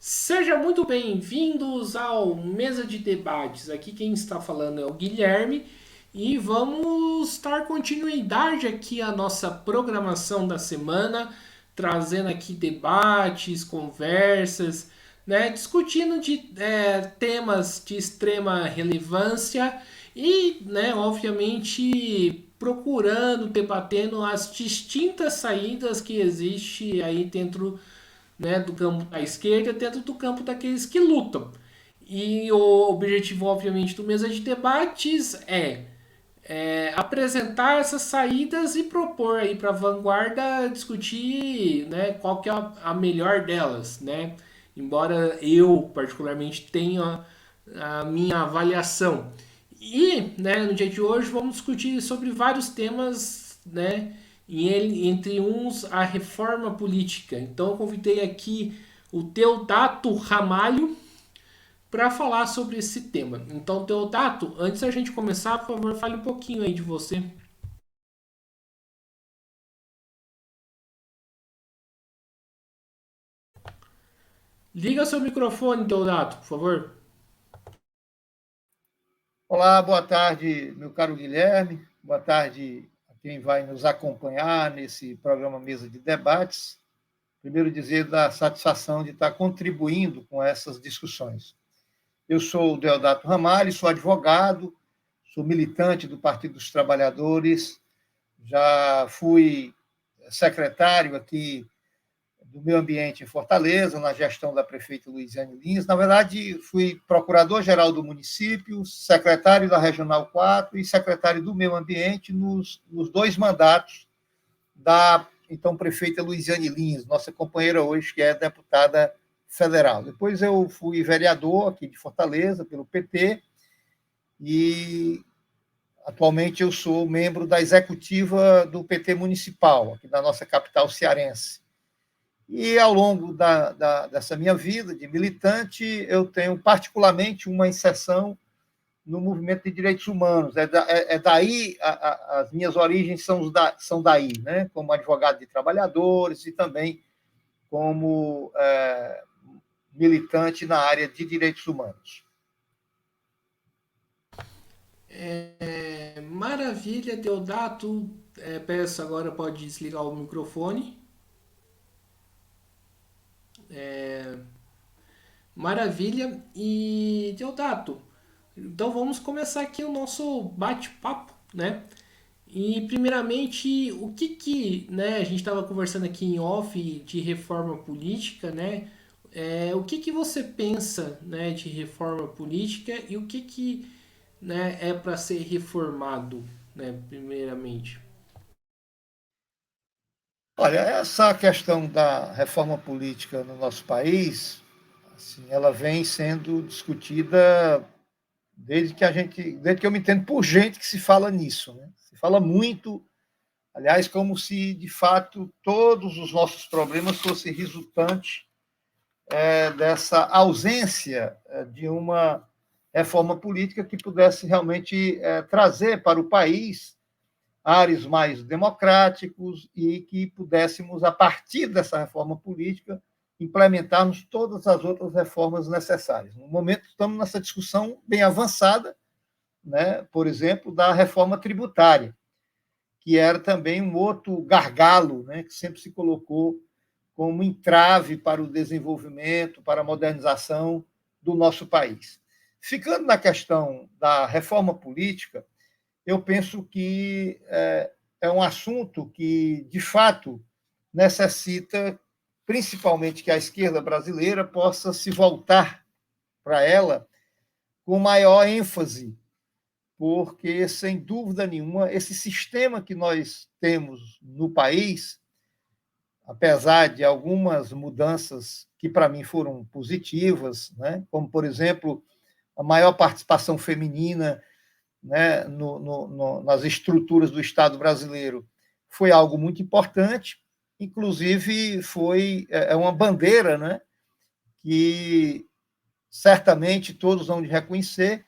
Sejam muito bem-vindos ao Mesa de Debates. Aqui quem está falando é o Guilherme e vamos dar continuidade aqui à nossa programação da semana, trazendo aqui debates, conversas, né, discutindo temas de extrema relevância e, né, obviamente procurando, debatendo as distintas saídas que existe aí dentro, né, do campo da esquerda dentro do campo daqueles que lutam. E o objetivo, obviamente, do Mesa de Debates é apresentar essas saídas e propor aí para a vanguarda discutir, né, qual que é a melhor delas, né? Embora eu, particularmente, tenha a minha avaliação. E, né, no dia de hoje vamos discutir sobre vários temas, né, entre uns a reforma política. Então eu convidei aqui o Teodato Ramalho para falar sobre esse tema. Então, Teodato, antes da gente começar, por favor, fale um pouquinho aí de você. Liga seu microfone, Teodato, por favor. Olá, boa tarde, meu caro Guilherme. Boa tarde a quem vai nos acompanhar nesse programa Mesa de Debates. Primeiro, dizer da satisfação de estar contribuindo com essas discussões. Eu sou o Deodato Ramalho, sou advogado, sou militante do Partido dos Trabalhadores, já fui secretário aqui do Meio Ambiente em Fortaleza, na gestão da prefeita Luiziane Lins. Na verdade, fui procurador-geral do município, secretário da Regional 4 e secretário do Meio Ambiente nos dois mandatos da então prefeita Luiziane Lins, nossa companheira hoje, que é deputada federal. Depois eu fui vereador aqui de Fortaleza, pelo PT, e atualmente eu sou membro da executiva do PT municipal, aqui da nossa capital cearense. E ao longo dessa minha vida de militante, eu tenho particularmente uma inserção no movimento de direitos humanos. Daí, as minhas origens são daí, né? Como advogado de trabalhadores e também como militante na área de direitos humanos. Maravilha, Teodato. Peço agora pode desligar o microfone. Maravilha. E Teodato, então vamos começar aqui o nosso bate-papo, né? E primeiramente, né, a gente estava conversando aqui em off de reforma política, né? O que você pensa, né, de reforma política e né, é para ser reformado, né, primeiramente? Olha, essa questão da reforma política no nosso país, assim, ela vem sendo discutida desde que eu me entendo por gente que se fala nisso, né? Se fala muito, aliás, como se de fato todos os nossos problemas fossem resultantes dessa ausência de uma reforma política que pudesse realmente trazer para o país ares mais democráticos e que pudéssemos, a partir dessa reforma política, implementarmos todas as outras reformas necessárias. No momento, estamos nessa discussão bem avançada, né, por exemplo, da reforma tributária, que era também um outro gargalo, né, que sempre se colocou como entrave para o desenvolvimento, para a modernização do nosso país. Ficando na questão da reforma política, eu penso que é um assunto que, de fato, necessita, principalmente, que a esquerda brasileira possa se voltar para ela com maior ênfase, porque, sem dúvida nenhuma, esse sistema que nós temos no país, apesar de algumas mudanças que, para mim, foram positivas, né? Como, por exemplo, a maior participação feminina, né, nas estruturas do Estado brasileiro, foi algo muito importante, inclusive é uma bandeira, né, que certamente todos vão reconhecer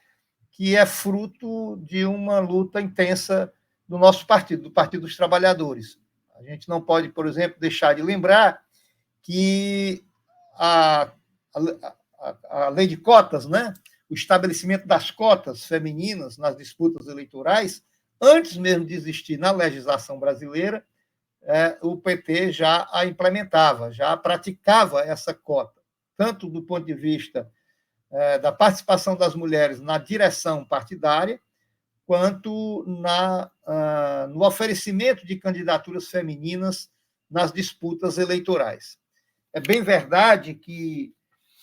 que é fruto de uma luta intensa do nosso partido, do Partido dos Trabalhadores. A gente não pode, por exemplo, deixar de lembrar que há a lei de cotas, né? O estabelecimento das cotas femininas nas disputas eleitorais, antes mesmo de existir na legislação brasileira, o PT já a implementava, já praticava essa cota, tanto do ponto de vista da participação das mulheres na direção partidária, quanto no oferecimento de candidaturas femininas nas disputas eleitorais. É bem verdade que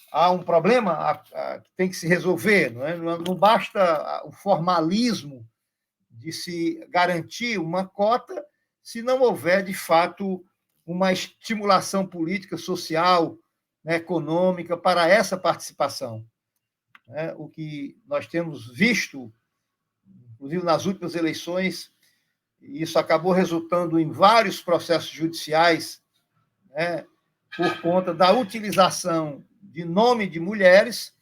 há um problema que tem que se resolver, não é? Não basta o formalismo de se garantir uma cota se não houver, de fato, uma estimulação política, social, né, econômica para essa participação. O que nós temos visto, inclusive nas últimas eleições, e isso acabou resultando em vários processos judiciais, né, por conta da utilização de nome de mulheres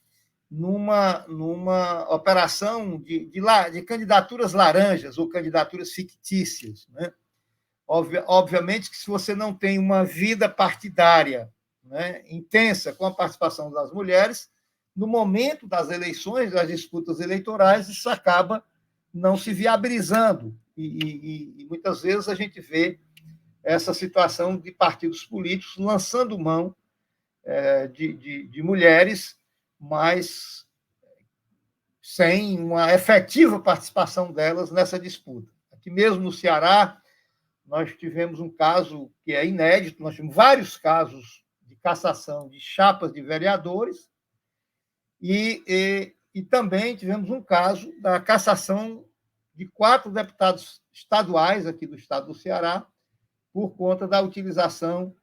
numa operação de candidaturas laranjas ou candidaturas fictícias. Né? Obviamente que se você não tem uma vida partidária, né, intensa com a participação das mulheres, no momento das eleições, das disputas eleitorais, isso acaba não se viabilizando. E muitas vezes a gente vê essa situação de partidos políticos lançando mão de mulheres, mas sem uma efetiva participação delas nessa disputa. Aqui mesmo no Ceará, nós tivemos um caso que é inédito, nós tivemos vários casos de cassação de chapas de vereadores e também tivemos um caso da cassação de 4 deputados estaduais aqui do estado do Ceará por conta da utilização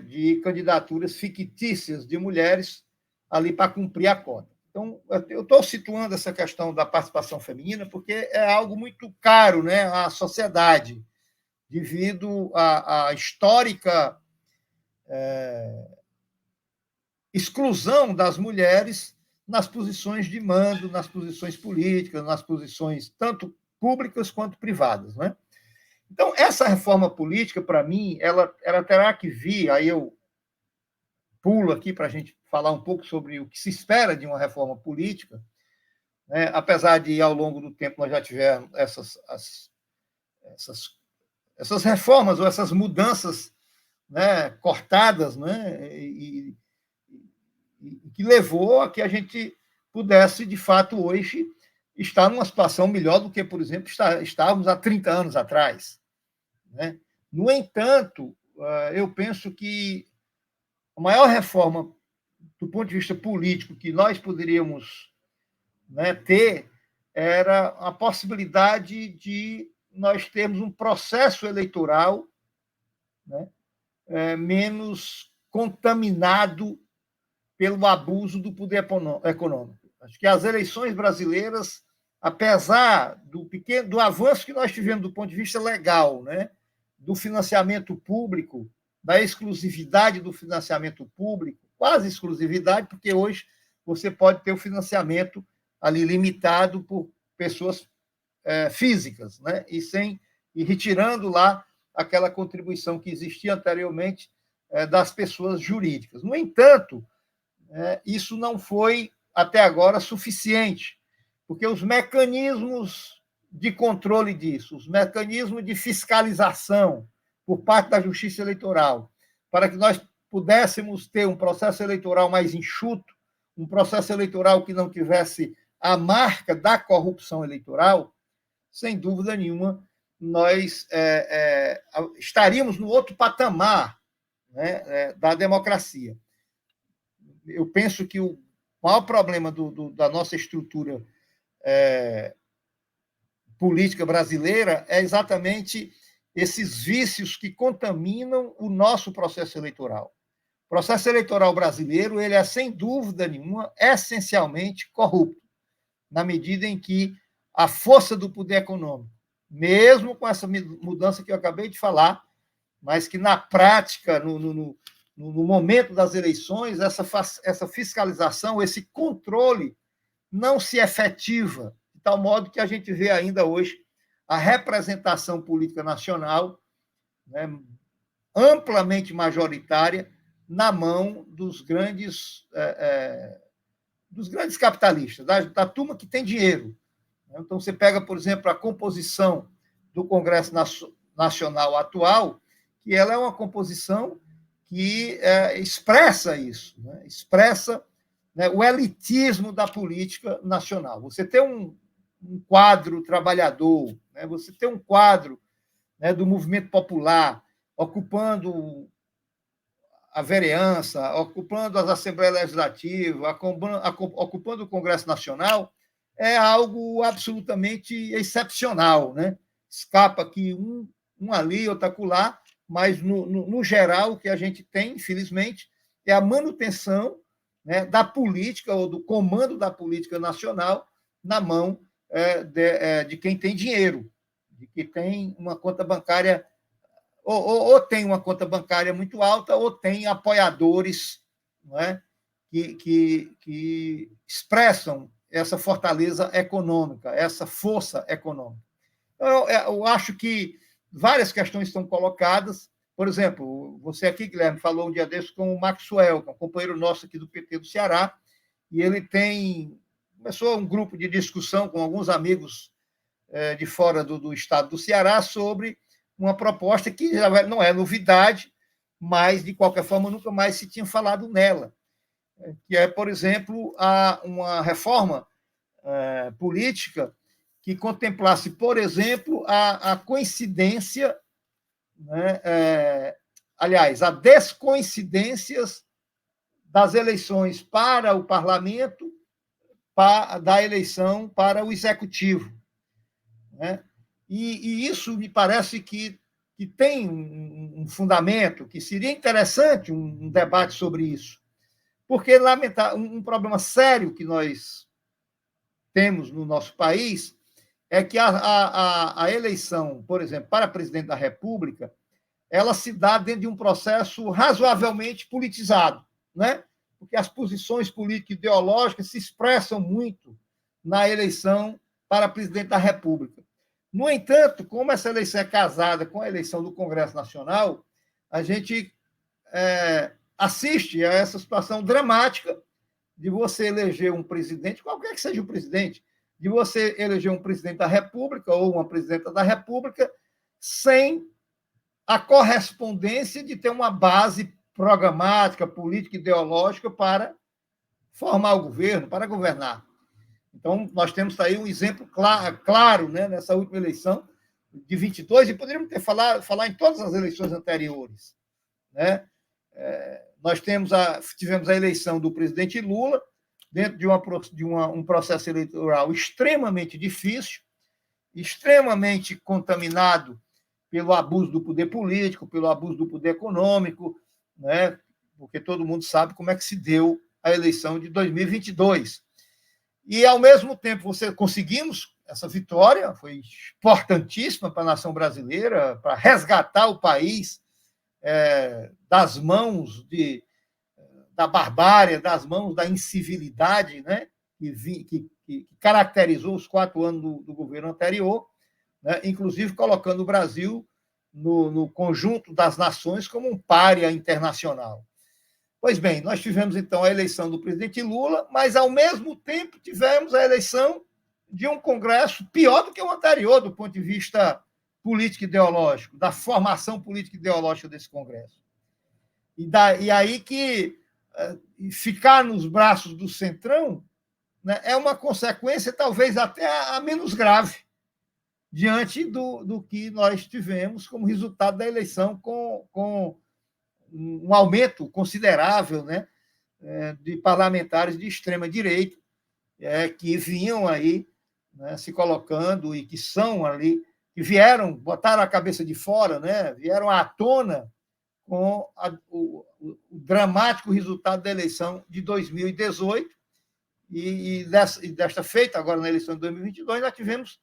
de candidaturas fictícias de mulheres ali para cumprir a cota. Então, eu estou situando essa questão da participação feminina porque é algo muito caro, né, à sociedade, devido à histórica exclusão das mulheres nas posições de mando, nas posições políticas, nas posições tanto públicas quanto privadas, né? Então, essa reforma política, para mim, ela terá que vir, aí eu pulo aqui para a gente falar um pouco sobre o que se espera de uma reforma política, né? Apesar de, ao longo do tempo, nós já tivemos essas reformas ou essas mudanças, né, cortadas, né, e que levou a que a gente pudesse, de fato, hoje estar numa situação melhor do que, por exemplo, estávamos há 30 anos atrás. Né? No entanto, eu penso que a maior reforma, do ponto de vista político, que nós poderíamos, né, ter era a possibilidade de nós termos um processo eleitoral, né, menos contaminado pelo abuso do poder econômico. Acho que as eleições brasileiras, apesar do avanço que nós tivemos do ponto de vista legal, né, do financiamento público, da exclusividade do financiamento público, quase exclusividade, porque hoje você pode ter o financiamento ali limitado por pessoas físicas, né, e retirando lá aquela contribuição que existia anteriormente das pessoas jurídicas. No entanto, isso não foi, até agora, suficiente, porque os mecanismos de controle disso, os mecanismos de fiscalização por parte da Justiça Eleitoral, para que nós pudéssemos ter um processo eleitoral mais enxuto, um processo eleitoral que não tivesse a marca da corrupção eleitoral, sem dúvida nenhuma, nós estaríamos no outro patamar, né, da democracia. Eu penso que o maior problema da nossa estrutura política brasileira é exatamente esses vícios que contaminam o nosso processo eleitoral. O processo eleitoral brasileiro ele é, sem dúvida nenhuma, essencialmente corrupto, na medida em que a força do poder econômico, mesmo com essa mudança que eu acabei de falar, mas que, na prática, no momento das eleições, essa fiscalização, esse controle não se efetiva, de tal modo que a gente vê ainda hoje a representação política nacional, né, amplamente majoritária, na mão dos grandes capitalistas, da turma que tem dinheiro. Então, você pega, por exemplo, a composição do Congresso Nacional atual, que ela é uma composição que expressa isso, né? Expressa, né, o elitismo da política nacional. Você tem um quadro trabalhador, né? Você tem um quadro, né, do movimento popular ocupando a vereança, ocupando as Assembleias Legislativas, ocupando o Congresso Nacional, é algo absolutamente excepcional, né? Escapa aqui um ali, outro acolá, mas, no geral, o que a gente tem, infelizmente, é a manutenção, né, da política ou do comando da política nacional na mão de quem tem dinheiro, de quem tem uma conta bancária, ou tem uma conta bancária muito alta, ou tem apoiadores, não é, que expressam essa fortaleza econômica, essa força econômica. Eu acho que várias questões estão colocadas. Por exemplo, você aqui, Guilherme, falou um dia desses com o Maxwell, que é um companheiro nosso aqui do PT do Ceará, e ele começou um grupo de discussão com alguns amigos de fora do estado do Ceará sobre uma proposta que já não é novidade, mas, de qualquer forma, nunca mais se tinha falado nela, que é, por exemplo, uma reforma política que contemplasse, por exemplo, a coincidência, né, aliás, a descoincidências das eleições para o parlamento da eleição para o executivo, né? E isso me parece que tem um fundamento, que seria interessante um debate sobre isso, porque um problema sério que nós temos no nosso país é que a eleição, por exemplo, para presidente da República, ela se dá dentro de um processo razoavelmente politizado, né? Porque as posições político-ideológicas se expressam muito na eleição para presidente da República. No entanto, como essa eleição é casada com a eleição do Congresso Nacional, a gente assiste a essa situação dramática de você eleger um presidente, qualquer que seja o presidente, de você eleger um presidente da República ou uma presidenta da República sem a correspondência de ter uma base programática, política, ideológica para formar o governo, para governar. Então, nós temos aí um exemplo claro, né, nessa última eleição de 22, e poderíamos falar em todas as eleições anteriores, né? Nós tivemos a eleição do presidente Lula dentro de um processo eleitoral extremamente difícil, extremamente contaminado pelo abuso do poder político, pelo abuso do poder econômico, né? Porque todo mundo sabe como é que se deu a eleição de 2022. E, ao mesmo tempo, conseguimos essa vitória, foi importantíssima para a nação brasileira, para resgatar o país das mãos da barbárie, das mãos da incivilidade, né, que caracterizou os 4 anos do governo anterior, né, inclusive colocando o Brasil no conjunto das nações como um pária internacional. Pois bem, nós tivemos, então, a eleição do presidente Lula, mas, ao mesmo tempo, tivemos a eleição de um Congresso pior do que o anterior, do ponto de vista político-ideológico, da formação político-ideológica desse Congresso. E aí que ficar nos braços do Centrão, né, é uma consequência, talvez até a menos grave, diante do que nós tivemos como resultado da eleição, com um aumento considerável, né, de parlamentares de extrema-direita, que vinham aí, né, se colocando e que são ali, que botaram a cabeça de fora, né, vieram à tona com o dramático resultado da eleição de 2018, e desta feita, agora na eleição de 2022, nós tivemos,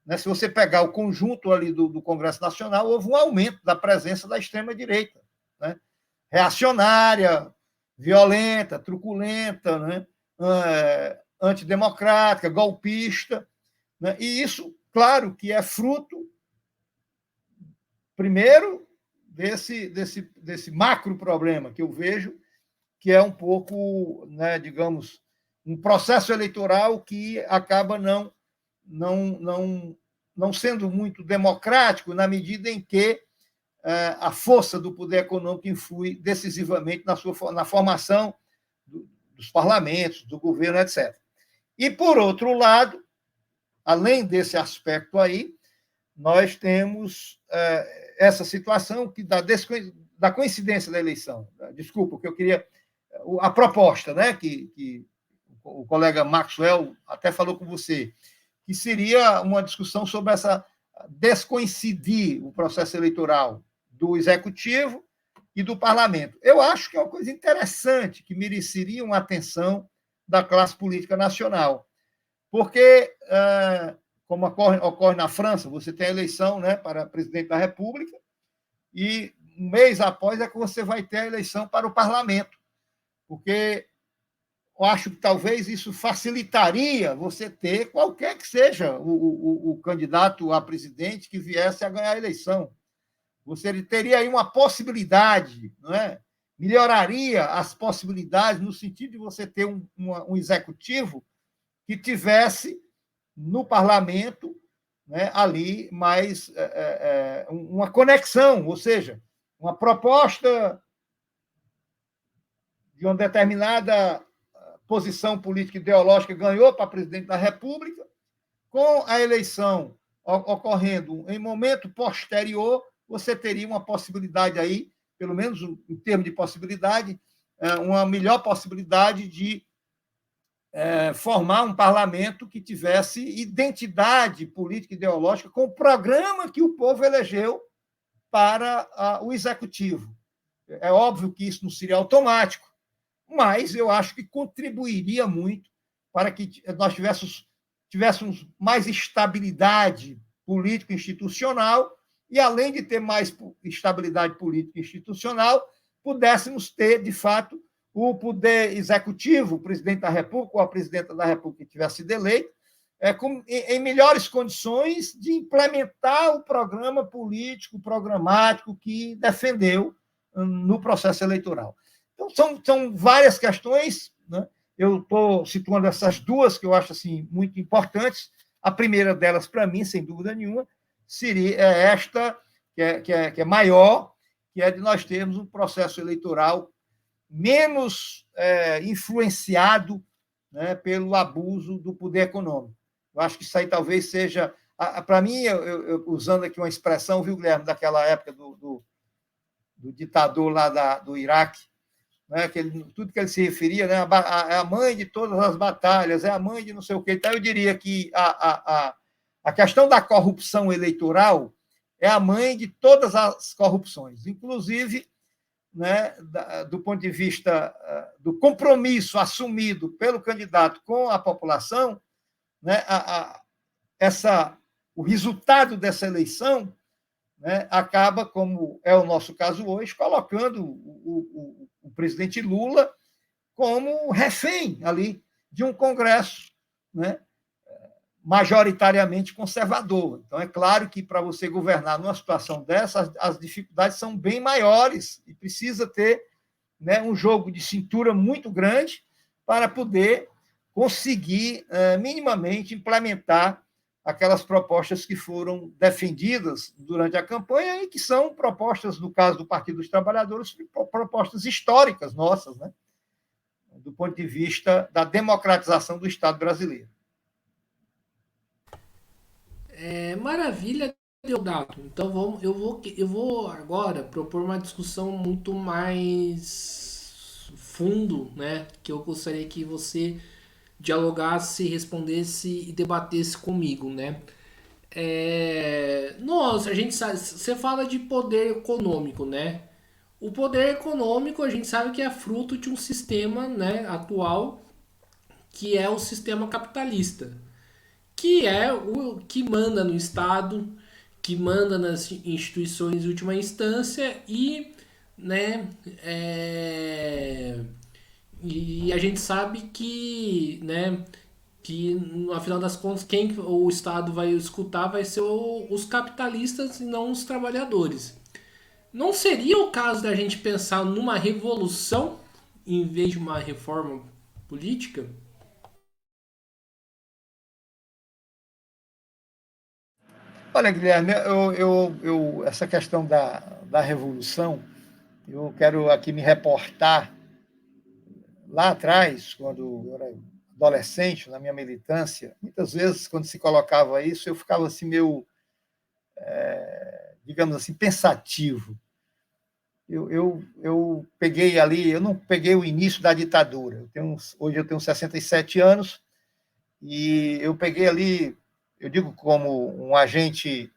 né, se você pegar o conjunto ali do Congresso Nacional, houve um aumento da presença da extrema-direita, né, reacionária, violenta, truculenta, né, antidemocrática, golpista, né, e isso, claro, que é fruto, primeiro, desse macro problema que eu vejo, que é um pouco, né, digamos, um processo eleitoral que acaba não sendo muito democrático na medida em que a força do poder econômico influi decisivamente na formação dos parlamentos, do governo, etc. E, por outro lado, além desse aspecto aí, nós temos essa situação que da coincidência da eleição. Desculpa, que eu queria... A proposta, né, que o colega Maxwell até falou com você, que seria uma discussão sobre essa descoincidir o processo eleitoral do executivo e do parlamento. Eu acho que é uma coisa interessante, que mereceria uma atenção da classe política nacional, porque, como ocorre na França, você tem a eleição, né, para presidente da República, e um mês após é que você vai ter a eleição para o parlamento, porque eu acho que talvez isso facilitaria você ter qualquer que seja o candidato a presidente que viesse a ganhar a eleição. Você teria aí uma possibilidade, não é? Melhoraria as possibilidades no sentido de você ter um executivo que tivesse no parlamento, né, ali mais uma conexão, ou seja, uma proposta de uma determinada posição política ideológica ganhou para presidente da República, com a eleição ocorrendo em momento posterior, você teria uma possibilidade aí, pelo menos em termos de possibilidade, uma melhor possibilidade de formar um parlamento que tivesse identidade política e ideológica com o programa que o povo elegeu para o executivo. É óbvio que isso não seria automático, mas eu acho que contribuiria muito para que nós tivéssemos mais estabilidade político-institucional e, além de ter mais estabilidade política institucional, pudéssemos ter, de fato, o poder executivo, o presidente da República ou a presidenta da República que tivesse sido eleito, em melhores condições de implementar o programa político, programático que defendeu no processo eleitoral. Então, são várias questões, né? Eu estou situando essas duas que eu acho assim, muito importantes. A primeira delas, para mim, sem dúvida nenhuma, seria esta, que é maior, que é de nós termos um processo eleitoral menos influenciado, né, pelo abuso do poder econômico. Eu acho que isso aí talvez seja... Para mim, eu usando aqui uma expressão, viu, Guilherme, daquela época do ditador lá do Iraque, né, tudo que ele se referia, né, é a mãe de todas as batalhas, é a mãe de não sei o quê. Então, eu diria que a questão da corrupção eleitoral é a mãe de todas as corrupções, inclusive, né, do ponto de vista do compromisso assumido pelo candidato com a população, né, o resultado dessa eleição, né, acaba, como é o nosso caso hoje, colocando o presidente Lula como refém ali de um Congresso, né, majoritariamente conservador. Então, é claro que para você governar numa situação dessa, as dificuldades são bem maiores e precisa ter, né, um jogo de cintura muito grande para poder conseguir minimamente implementar aquelas propostas que foram defendidas durante a campanha e que são propostas, no caso do Partido dos Trabalhadores, propostas históricas nossas, né, do ponto de vista da democratização do Estado brasileiro. Maravilha, Deodato. Então eu vou agora propor uma discussão muito mais fundo, né? Que eu gostaria que você dialogasse, respondesse e debatesse comigo, né? Nossa, a gente sabe, você fala de poder econômico, né? O poder econômico a gente sabe que é fruto de um sistema, né, atual, que é o sistema capitalista, que é o que manda no Estado, que manda nas instituições de última instância e, né, e a gente sabe que, né, que no final das contas quem o Estado vai escutar vai ser os capitalistas e não os trabalhadores. Não seria o caso da gente pensar numa revolução em vez de uma reforma política? Olha, Guilherme, essa questão da revolução, eu quero aqui me reportar lá atrás, quando eu era adolescente, na minha militância. Muitas vezes, quando se colocava isso, eu ficava assim meio, digamos assim, pensativo. Eu peguei ali, eu não peguei o início da ditadura. Hoje eu tenho 67 anos e eu peguei ali, eu digo como um agente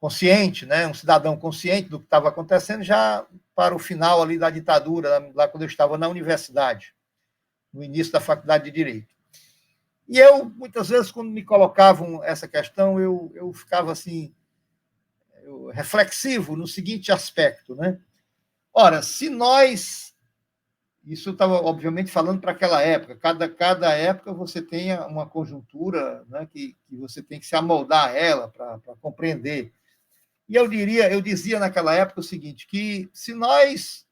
consciente, né, um cidadão consciente do que estava acontecendo já para o final ali da ditadura, lá quando eu estava na universidade, no início da faculdade de Direito. E eu, muitas vezes, quando me colocavam essa questão, eu ficava assim, reflexivo no seguinte aspecto, né? Ora, se nós. Isso eu estava, obviamente, falando para aquela época. Cada época você tem uma conjuntura, né, que você tem que se amoldar a ela para compreender. E eu dizia naquela época o seguinte, que se nós,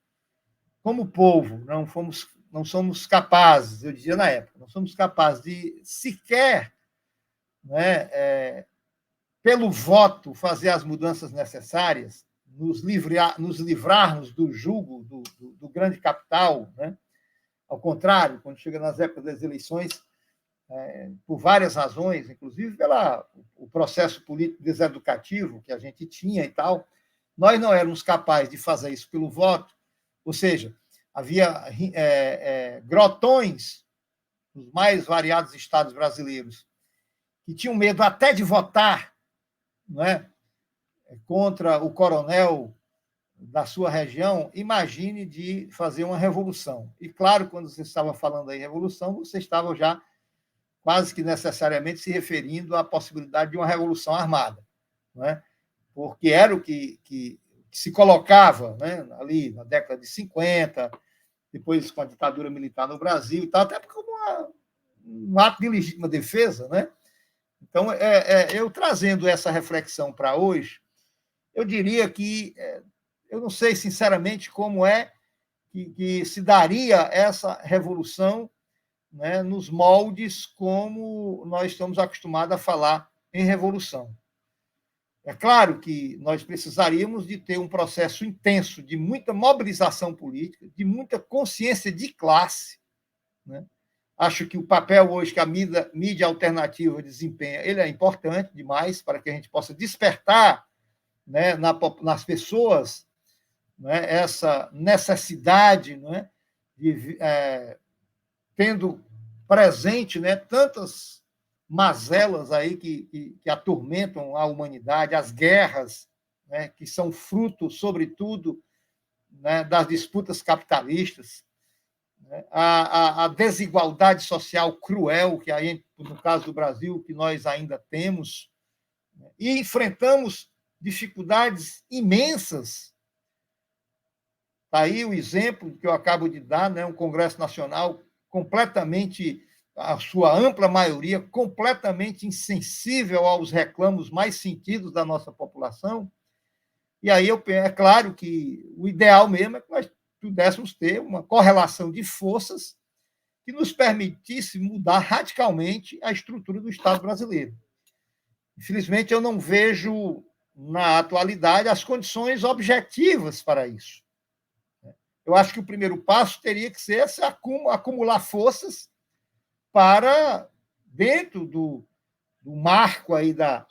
como povo, não somos capazes, eu dizia na época, não somos capazes de sequer, né, pelo voto, fazer as mudanças necessárias, nos livrarmos do jugo do grande capital, né? Ao contrário, quando chega nas épocas das eleições, por várias razões, inclusive pelo processo político deseducativo que a gente tinha e tal, nós não éramos capazes de fazer isso pelo voto, ou seja, havia grotões nos mais variados estados brasileiros que tinham medo até de votar, não é, contra o coronel da sua região. Imagine de fazer uma revolução. E claro, quando você estava falando aí em revolução, você estava já quase que necessariamente se referindo à possibilidade de uma revolução armada, não é? Porque era o que se colocava, né, ali na década de 50, depois com a ditadura militar no Brasil e tal, até como um ato de legítima defesa, né? Então, eu trazendo essa reflexão para hoje, eu diria que eu não sei, sinceramente, como é que se daria essa revolução, né, nos moldes como nós estamos acostumados a falar em revolução. É claro que nós precisaríamos de ter um processo intenso de muita mobilização política, de muita consciência de classe, né? Acho que o papel hoje que a mídia alternativa desempenha, ele é importante demais para que a gente possa despertar, né, nas pessoas, né, essa necessidade, né, de tendo presente, né, tantas mazelas aí que atormentam a humanidade, as guerras, né, que são fruto, sobretudo, né, das disputas capitalistas, né, a desigualdade social cruel que aí, no caso do Brasil, que nós ainda temos, né, e enfrentamos dificuldades imensas. Está aí o exemplo que eu acabo de dar, né? Um Congresso Nacional completamente, a sua ampla maioria, completamente insensível aos reclamos mais sentidos da nossa população. E aí é claro que o ideal mesmo é que nós pudéssemos ter uma correlação de forças que nos permitisse mudar radicalmente a estrutura do Estado brasileiro. Infelizmente, eu não vejo, na atualidade, as condições objetivas para isso. Eu acho que o primeiro passo teria que ser acumular forças para, dentro do marco aí da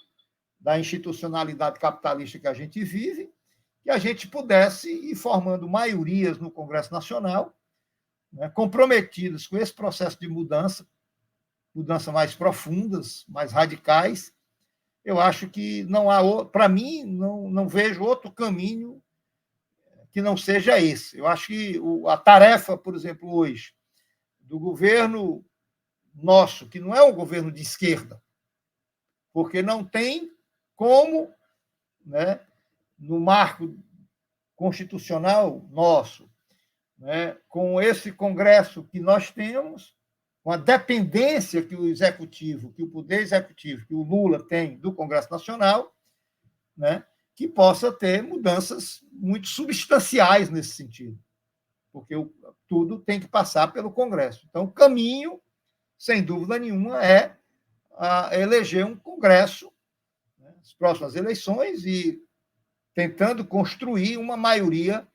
institucionalidade capitalista que a gente vive, que a gente pudesse ir formando maiorias no Congresso Nacional, né, comprometidas com esse processo de mudança mais profundas, mais radicais. Eu acho que não há, para mim, não vejo outro caminho que não seja esse. Eu acho que a tarefa, por exemplo, hoje, do governo nosso, que não é um governo de esquerda, porque não tem como, né, no marco constitucional nosso, né, com esse Congresso que nós temos, com a dependência que o executivo, que o poder executivo, que o Lula tem do Congresso Nacional, né, que possa ter mudanças muito substanciais nesse sentido, porque tudo tem que passar pelo Congresso. Então, o caminho, sem dúvida nenhuma, é eleger um Congresso, né, nas próximas eleições, e tentando construir uma maioria,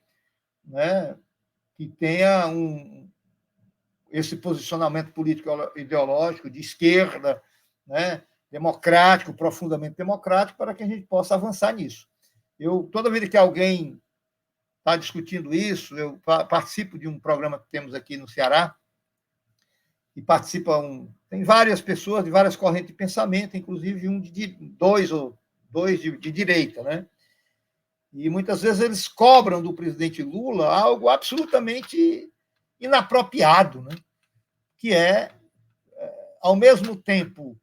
né, que tenha esse posicionamento político ideológico de esquerda, né, democrático, profundamente democrático, para que a gente possa avançar nisso. Toda vez que alguém está discutindo isso, eu participo de um programa que temos aqui no Ceará, e tem várias pessoas de várias correntes de pensamento, inclusive dois de direita, né? E muitas vezes eles cobram do presidente Lula algo absolutamente inapropriado, né? Que é, ao mesmo tempo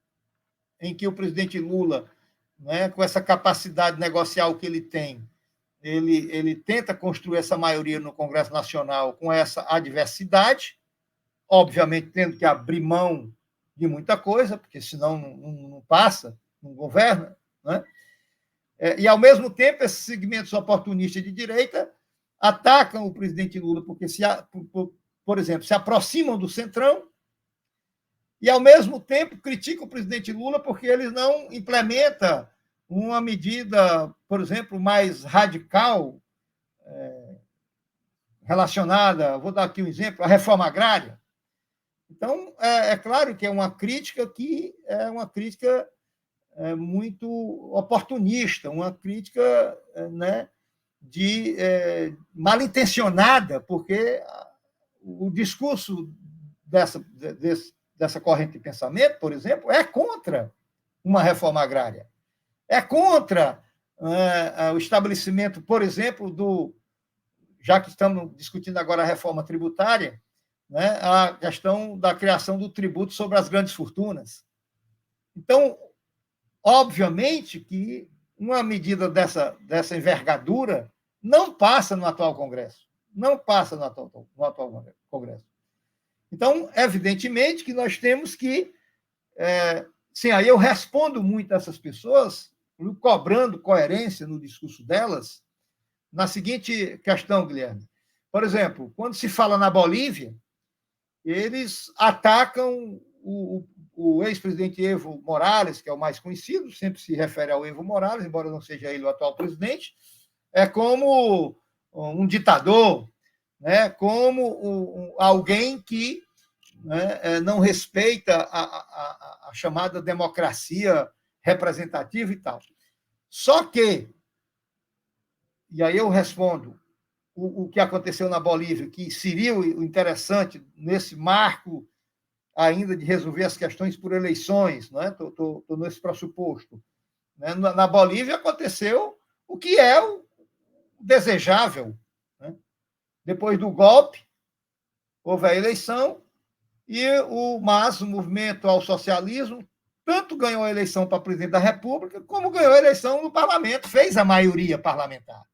em que o presidente Lula, né, com essa capacidade negocial que ele tem, ele tenta construir essa maioria no Congresso Nacional com essa adversidade, obviamente tendo que abrir mão de muita coisa, porque senão não passa, não governa, né? E, ao mesmo tempo, esses segmentos oportunistas de direita atacam o presidente Lula, porque, por exemplo, se aproximam do Centrão e, ao mesmo tempo, criticam o presidente Lula porque ele não implementa uma medida, por exemplo, mais radical relacionada, vou dar aqui um exemplo, à reforma agrária. Então, é claro que é uma crítica muito oportunista, uma crítica, né, mal intencionada, porque o discurso dessa corrente de pensamento, por exemplo, é contra uma reforma agrária, é contra o estabelecimento, por exemplo, já que estamos discutindo agora a reforma tributária, né, a questão da criação do tributo sobre as grandes fortunas. Então, obviamente que uma medida dessa envergadura não passa no atual Congresso. Não passa no atual Congresso. Então, evidentemente que nós temos que... sim, aí eu respondo muito a essas pessoas, cobrando coerência no discurso delas, na seguinte questão, Guilherme. Por exemplo, quando se fala na Bolívia, eles atacam o ex-presidente Evo Morales, que é o mais conhecido, sempre se refere ao Evo Morales, embora não seja ele o atual presidente, como um ditador, né, como alguém que, né, não respeita a chamada democracia representativa e tal. Só que, e aí eu respondo, o que aconteceu na Bolívia, que seria o interessante nesse marco ainda de resolver as questões por eleições, não é? Estou nesse pressuposto. Né? Na Bolívia aconteceu o que é o desejável. Né? Depois do golpe, houve a eleição e o movimento ao socialismo, tanto ganhou a eleição para presidente da República, como ganhou a eleição no parlamento, fez a maioria parlamentar.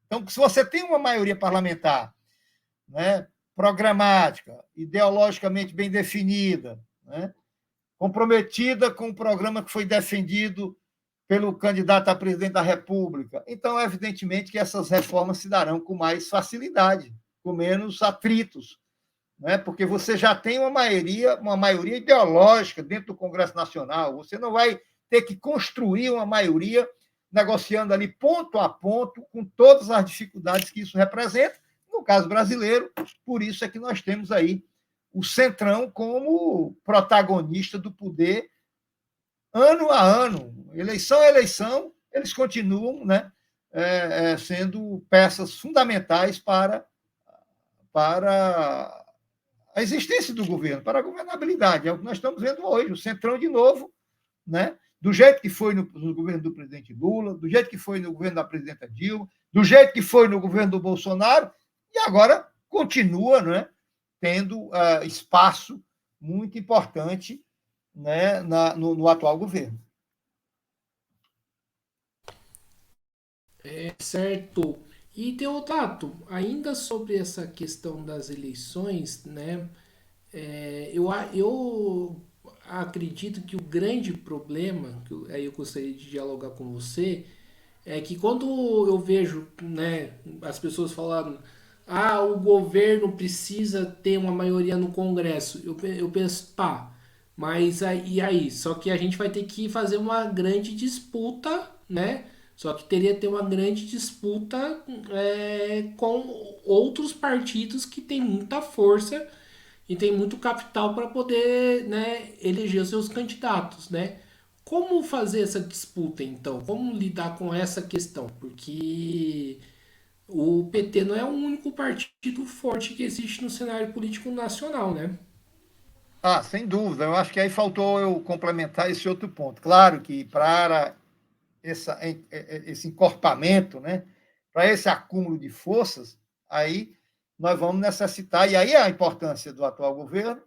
Então, se você tem uma maioria parlamentar, né, programática, ideologicamente bem definida, né, comprometida com o programa que foi defendido pelo candidato a presidente da República, então, evidentemente, que essas reformas se darão com mais facilidade, com menos atritos, né, porque você já tem uma maioria ideológica dentro do Congresso Nacional, você não vai ter que construir uma maioria negociando ali ponto a ponto, com todas as dificuldades que isso representa, no caso brasileiro, por isso é que nós temos aí o Centrão como protagonista do poder ano a ano, eleição a eleição, eles continuam, né, sendo peças fundamentais para a existência do governo, para a governabilidade. É o que nós estamos vendo hoje, o Centrão de novo, né, do jeito que foi no governo do presidente Lula, do jeito que foi no governo da presidenta Dilma, do jeito que foi no governo do Bolsonaro, e agora continua, né, tendo espaço muito importante, né, no atual governo. Certo. E Deodato, ainda sobre essa questão das eleições, né? Eu acredito que o grande problema, aí eu gostaria de dialogar com você, é que quando eu vejo, né, as pessoas falando, ah, o governo precisa ter uma maioria no Congresso, eu penso, tá, mas aí, e aí? Só que a gente vai ter que fazer uma grande disputa, né? Só que teria que ter uma grande disputa com outros partidos que têm muita força e tem muito capital para poder, né, eleger os seus candidatos, né? Como fazer essa disputa, então? Como lidar com essa questão? Porque o PT não é o único partido forte que existe no cenário político nacional, né? Ah, sem dúvida. Eu acho que aí faltou eu complementar esse outro ponto. Claro que para esse encorpamento, né, para esse acúmulo de forças, aí nós vamos necessitar, e aí a importância do atual governo,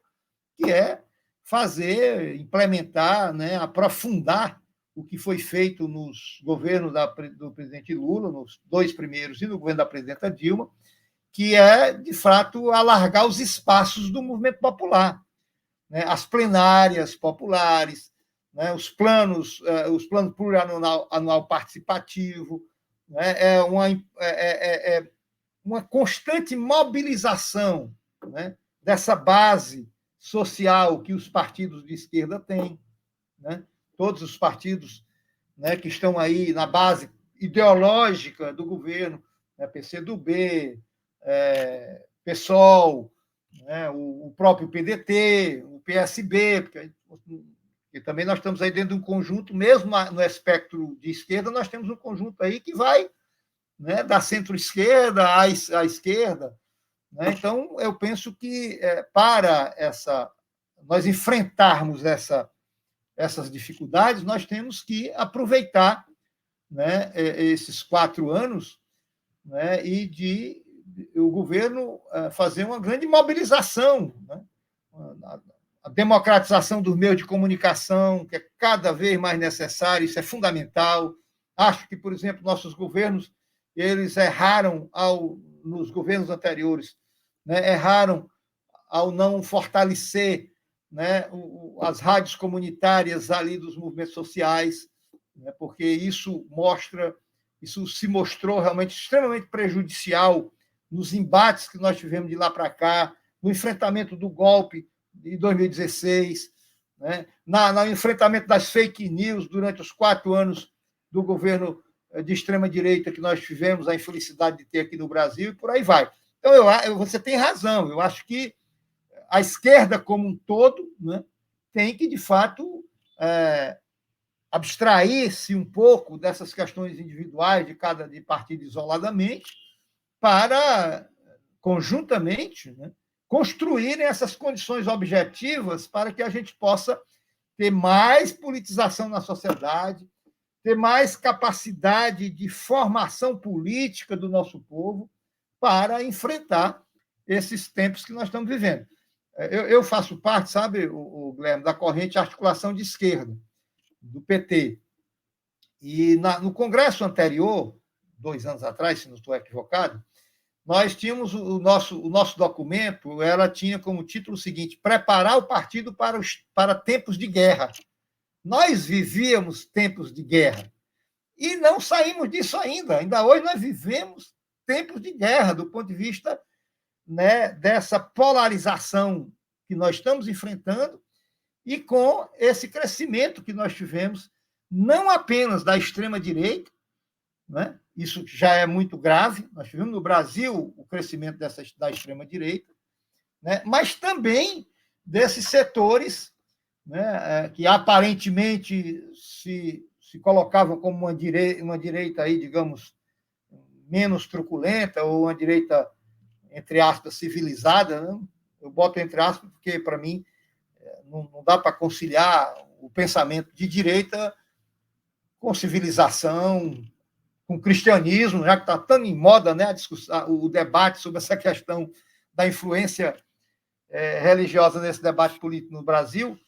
que é fazer, implementar, né, aprofundar o que foi feito nos governos do presidente Lula, nos dois primeiros, e no governo da presidenta Dilma, que é, de fato, alargar os espaços do movimento popular, né, as plenárias populares, né, os planos plurianual participativo, né, uma constante mobilização, né, dessa base social que os partidos de esquerda têm, né, todos os partidos, né, que estão aí na base ideológica do governo, né, PCdoB, PSOL, né, o próprio PDT, o PSB, porque também nós estamos aí dentro de um conjunto, mesmo no espectro de esquerda, nós temos um conjunto aí que vai, né, da centro-esquerda à esquerda. Né? Então, eu penso que para nós enfrentarmos essas dificuldades, nós temos que aproveitar, né, esses 4 anos, né, e o governo fazer uma grande mobilização, né? A democratização dos meios de comunicação, que é cada vez mais necessário, isso é fundamental. Acho que, por exemplo, nossos governos, eles erraram nos governos anteriores, né, erraram ao não fortalecer, né, as rádios comunitárias ali dos movimentos sociais, né, porque isso se mostrou realmente extremamente prejudicial nos embates que nós tivemos de lá para cá, no enfrentamento do golpe de 2016, né, no enfrentamento das fake news durante os 4 anos do governo de extrema-direita que nós tivemos a infelicidade de ter aqui no Brasil, e por aí vai. Então, você tem razão, eu acho que a esquerda como um todo, né, tem que, de fato, abstrair-se um pouco dessas questões individuais de partido isoladamente, para, conjuntamente, né, construírem essas condições objetivas para que a gente possa ter mais politização na sociedade, ter mais capacidade de formação política do nosso povo para enfrentar esses tempos que nós estamos vivendo. Eu faço parte, sabe, o Guilherme, da corrente Articulação de Esquerda, do PT. E no congresso anterior, 2 anos atrás, se não estou equivocado, nós tínhamos o nosso documento, ela tinha como título o seguinte: preparar o partido para tempos de guerra. Nós vivíamos tempos de guerra e não saímos disso ainda. Ainda hoje nós vivemos tempos de guerra, do ponto de vista, né, dessa polarização que nós estamos enfrentando e com esse crescimento que nós tivemos, não apenas da extrema-direita, né? Isso já é muito grave, nós tivemos no Brasil o crescimento da extrema-direita, né? Mas também desses setores, né, que aparentemente se colocavam como uma direita aí, digamos, menos truculenta, ou uma direita, entre aspas, civilizada, né? Eu boto entre aspas porque, para mim, não dá para conciliar o pensamento de direita com civilização, com cristianismo, já que está tão em moda, né, o debate sobre essa questão da influência religiosa nesse debate político no Brasil,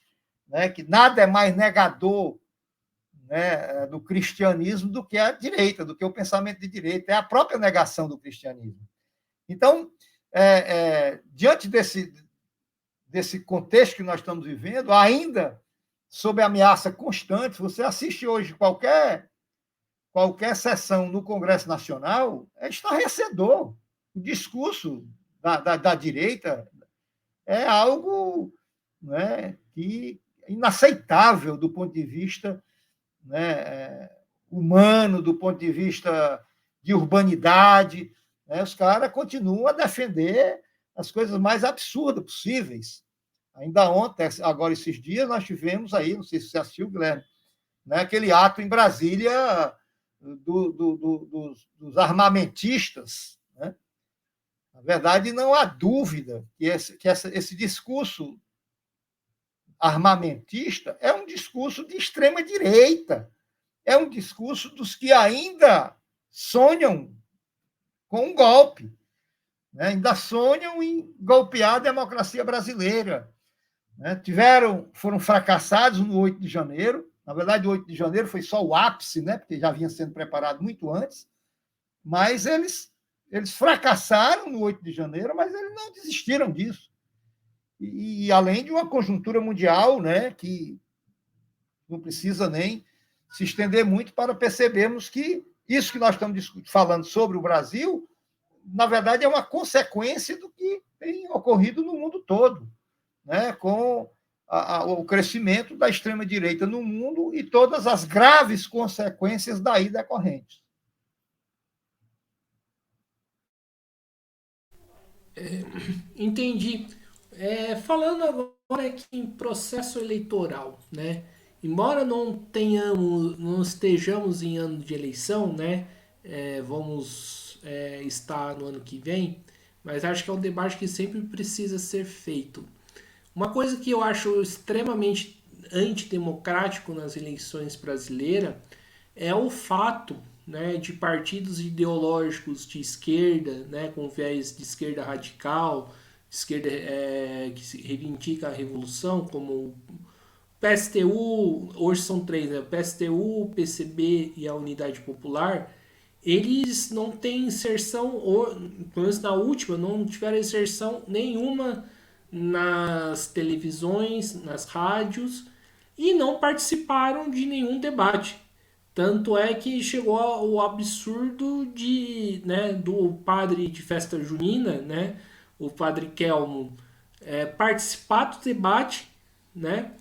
né, que nada é mais negador, né, do cristianismo do que a direita, do que o pensamento de direita, é a própria negação do cristianismo. Então, diante desse contexto que nós estamos vivendo, ainda sob ameaça constante, você assiste hoje qualquer qualquer sessão no Congresso Nacional, é estarrecedor. O discurso da direita é algo, né, que é inaceitável do ponto de vista, né, humano, do ponto de vista de urbanidade. Né? Os caras continuam a defender as coisas mais absurdas possíveis. Ainda ontem, agora esses dias, nós tivemos aí, não sei se você assistiu, Guilherme, né, aquele ato em Brasília dos armamentistas. Né? Na verdade, não há dúvida que esse discurso armamentista é um discurso de extrema-direita, é um discurso dos que ainda sonham com um golpe, né? Ainda sonham em golpear a democracia brasileira. Né? Foram fracassados no 8 de janeiro. Na verdade, o 8 de janeiro foi só o ápice, né? Porque já vinha sendo preparado muito antes, mas eles fracassaram no 8 de janeiro, mas eles não desistiram disso. E além de uma conjuntura mundial, né, que não precisa nem se estender muito para percebermos que isso que nós estamos falando sobre o Brasil, na verdade, é uma consequência do que tem ocorrido no mundo todo, né, com o crescimento da extrema-direita no mundo e todas as graves consequências daí decorrentes. Entendi. Falando agora aqui em processo eleitoral, né? Embora não estejamos em ano de eleição, né? Vamos estar no ano que vem, mas acho que é um debate que sempre precisa ser feito. Uma coisa que eu acho extremamente antidemocrático nas eleições brasileiras é o fato, né, de partidos ideológicos de esquerda, né, com viés de esquerda radical, esquerda que se reivindica a revolução, como o PSTU, hoje são três, né, o PSTU, o PCB e a Unidade Popular, eles não têm inserção, ou, pelo menos na última, não tiveram inserção nenhuma nas televisões, nas rádios, e não participaram de nenhum debate. Tanto é que chegou ao absurdo do padre de festa junina, né, o padre Kelmo, participar do debate, né,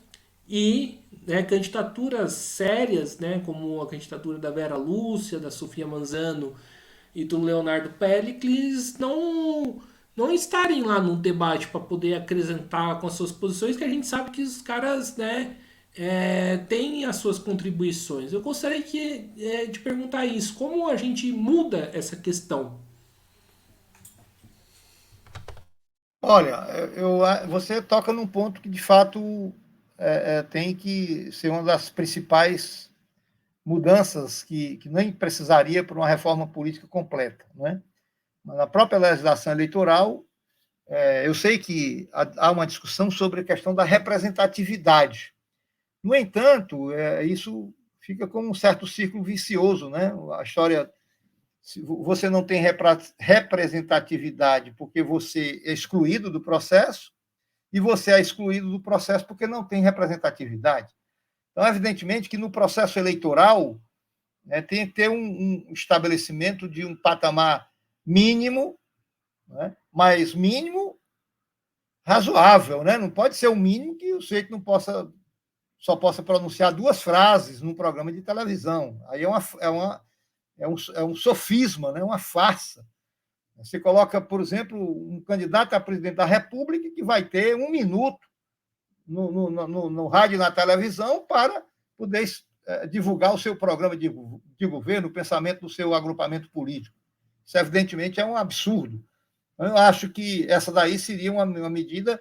e candidaturas sérias, né, como a candidatura da Vera Lúcia, da Sofia Manzano e do Leonardo Pericles, não estarem lá no debate para poder acrescentar com as suas posições, que a gente sabe que os caras, né, têm as suas contribuições. Eu gostaria de perguntar isso, como a gente muda essa questão? Olha, você toca num ponto que, de fato, tem que ser uma das principais mudanças que nem precisaria por uma reforma política completa. Né? Mas na própria legislação eleitoral, eu sei que há uma discussão sobre a questão da representatividade. No entanto, isso fica como um certo círculo vicioso. Né? A história, você não tem representatividade porque você é excluído do processo, e você é excluído do processo porque não tem representatividade. Então, evidentemente que no processo eleitoral, né, tem que ter um estabelecimento de um patamar mínimo, né, mas mínimo razoável. Né? Não pode ser um mínimo que o sujeito não só possa pronunciar 2 frases num programa de televisão. Aí é um sofisma, né? Uma farsa. Você coloca, por exemplo, um candidato a presidente da República que vai ter 1 minuto no rádio e na televisão para poder divulgar o seu programa de governo, o pensamento do seu agrupamento político. Isso, evidentemente, é um absurdo. Eu acho que essa daí seria uma medida,